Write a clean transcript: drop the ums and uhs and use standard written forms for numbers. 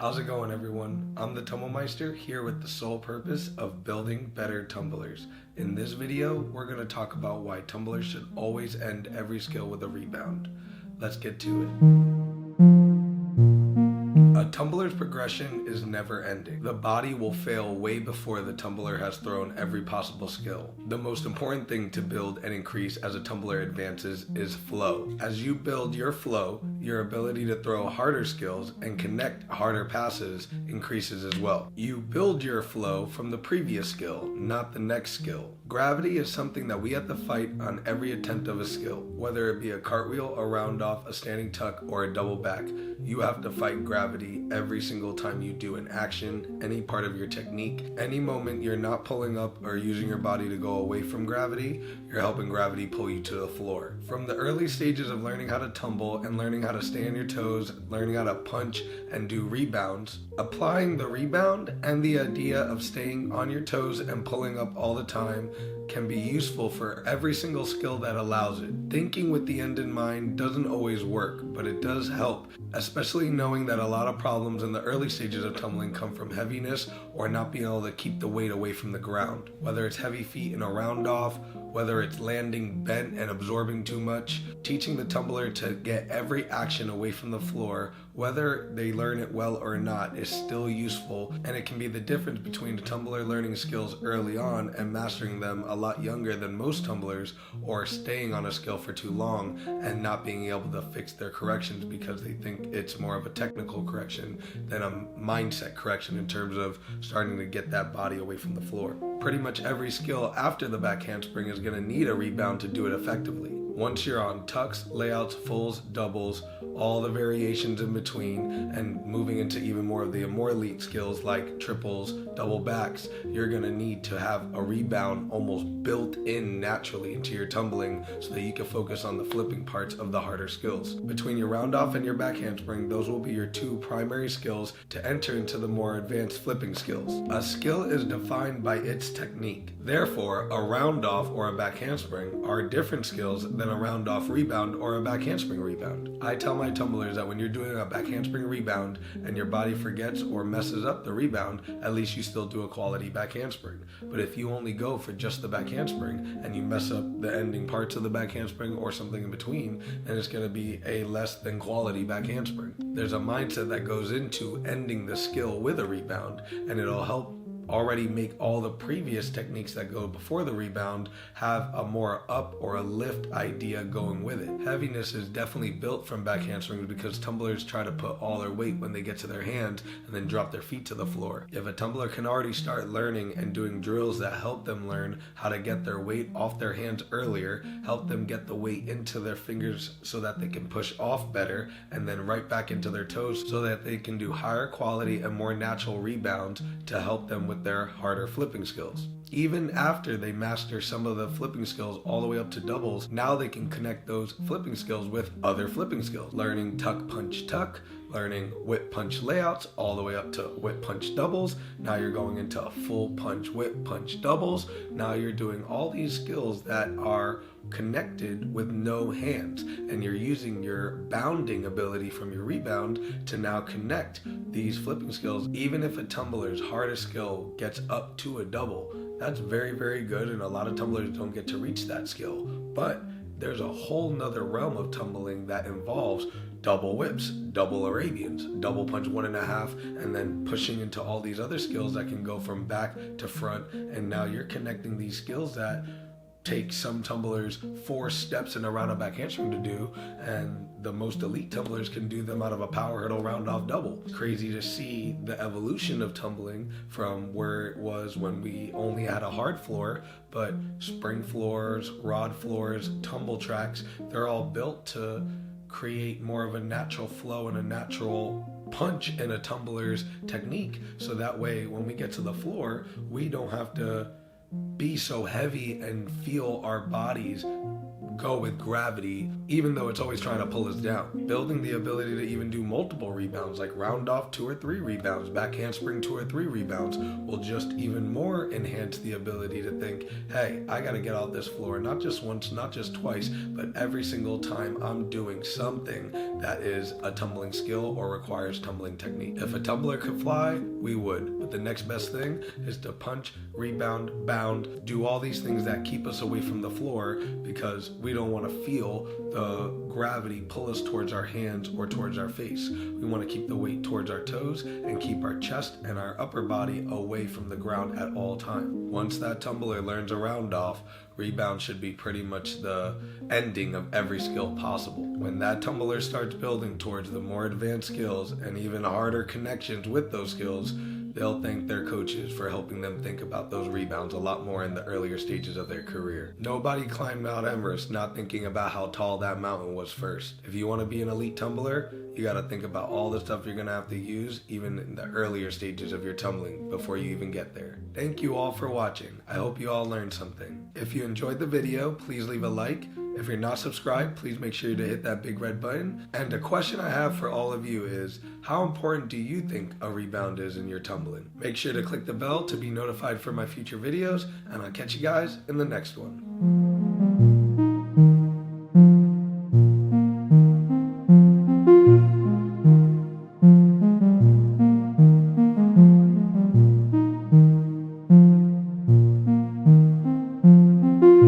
How's it going, everyone? I'm the Tumblemeister, here with the sole purpose of building better tumblers. In this video, we're going to talk about why tumblers should always end every skill with a rebound. Let's get to it. A tumbler's progression is never ending. The body will fail way before the tumbler has thrown every possible skill. The most important thing to build and increase as a tumbler advances is flow. As you build your flow, your ability to throw harder skills and connect harder passes increases as well. You build your flow from the previous skill, not the next skill. Gravity is something that we have to fight on every attempt of a skill. Whether it be a cartwheel, a round off, a standing tuck, or a double back, you have to fight gravity every single time you do an action, any part of your technique. Any moment you're not pulling up or using your body to go away from gravity, you're helping gravity pull you to the floor. From the early stages of learning how to tumble and learning how to stay on your toes, learning how to punch and do rebounds, applying the rebound and the idea of staying on your toes and pulling up all the time can be useful for every single skill that allows it. Thinking with the end in mind doesn't always work, but it does help, especially knowing that a lot of problems in the early stages of tumbling come from heaviness or not being able to keep the weight away from the ground. Whether it's heavy feet in a round off, whether it's landing bent and absorbing too much, teaching the tumbler to get every action away from the floor, whether they learn it well or not, is still useful, and it can be the difference between a tumbler learning skills early on and mastering them a lot younger than most tumblers, or staying on a skill for too long and not being able to fix their corrections because they think it's more of a technical correction than a mindset correction in terms of starting to get that body away from the floor. Pretty much every skill after the back handspring is going to need a rebound to do it effectively. Once you're on tucks, layouts, fulls, doubles, all the variations in between, and moving into even more of the more elite skills like triples, double backs, you're going to need to have a rebound almost built in naturally into your tumbling so that you can focus on the flipping parts of the harder skills. Between your round off and your back handspring, those will be your two primary skills to enter into the more advanced flipping skills. A skill is defined by its technique. Therefore, a round off or a back handspring are different skills than a round off rebound or a back handspring rebound. I tell my tumblers that when you're doing a back handspring rebound and your body forgets or messes up the rebound, at least you still do a quality back handspring. But if you only go for just the back handspring and you mess up the ending parts of the back handspring or something in between, then it's going to be a less than quality back handspring. There's a mindset that goes into ending the skill with a rebound, and it'll help already make all the previous techniques that go before the rebound have a more up or a lift idea going with it. Heaviness is definitely built from back handsprings because tumblers try to put all their weight when they get to their hands and then drop their feet to the floor. If a tumbler can already start learning and doing drills that help them learn how to get their weight off their hands earlier, help them get the weight into their fingers so that they can push off better and then right back into their toes so that they can do higher quality and more natural rebounds to help them with their harder flipping skills. Even after they master some of the flipping skills all the way up to doubles, now they can connect those flipping skills with other flipping skills. Learning tuck, punch, tuck, learning whip, punch layouts, all the way up to whip, punch doubles. Now you're going into a full punch, whip, punch doubles. Now you're doing all these skills that are connected with no hands, and you're using your bounding ability from your rebound to now connect these flipping skills. Even if a tumbler's hardest skill gets up to a double, that's very, very good, and a lot of tumblers don't get to reach that skill. But there's a whole nother realm of tumbling that involves double whips, double Arabians, double punch 1.5, and then pushing into all these other skills that can go from back to front. And now you're connecting these skills that take some tumblers 4 steps in a round of back handspring to do, and the most elite tumblers can do them out of a power hurdle round off double. Crazy to see the evolution of tumbling from where it was when we only had a hard floor, but spring floors, rod floors, tumble tracks, they're all built to create more of a natural flow and a natural punch in a tumbler's technique. So that way when we get to the floor, we don't have to be so heavy and feel our bodies go with gravity, even though it's always trying to pull us down. Building the ability to even do multiple rebounds, like round off 2 or 3 rebounds, back handspring 2 or 3 rebounds, will just even more enhance the ability to think, hey, I gotta get off this floor, not just once, not just twice, but every single time I'm doing something that is a tumbling skill or requires tumbling technique. If a tumbler could fly, we would, but the next best thing is to punch, rebound, bound, do all these things that keep us away from the floor, because we don't want to feel the gravity pull us towards our hands or towards our face. We want to keep the weight towards our toes and keep our chest and our upper body away from the ground at all times. Once that tumbler learns a round off, rebound should be pretty much the ending of every skill possible. When that tumbler starts building towards the more advanced skills and even harder connections with those skills, they'll thank their coaches for helping them think about those rebounds a lot more in the earlier stages of their career. Nobody climbed Mount Everest not thinking about how tall that mountain was first. If you want to be an elite tumbler, you got to think about all the stuff you're going to have to use even in the earlier stages of your tumbling before you even get there. Thank you all for watching. I hope you all learned something. If you enjoyed the video, please leave a like. If you're not subscribed, please make sure to hit that big red button. And a question I have for all of you is, how important do you think a rebound is in your tumbling? Make sure to click the bell to be notified for my future videos, and I'll catch you guys in the next one.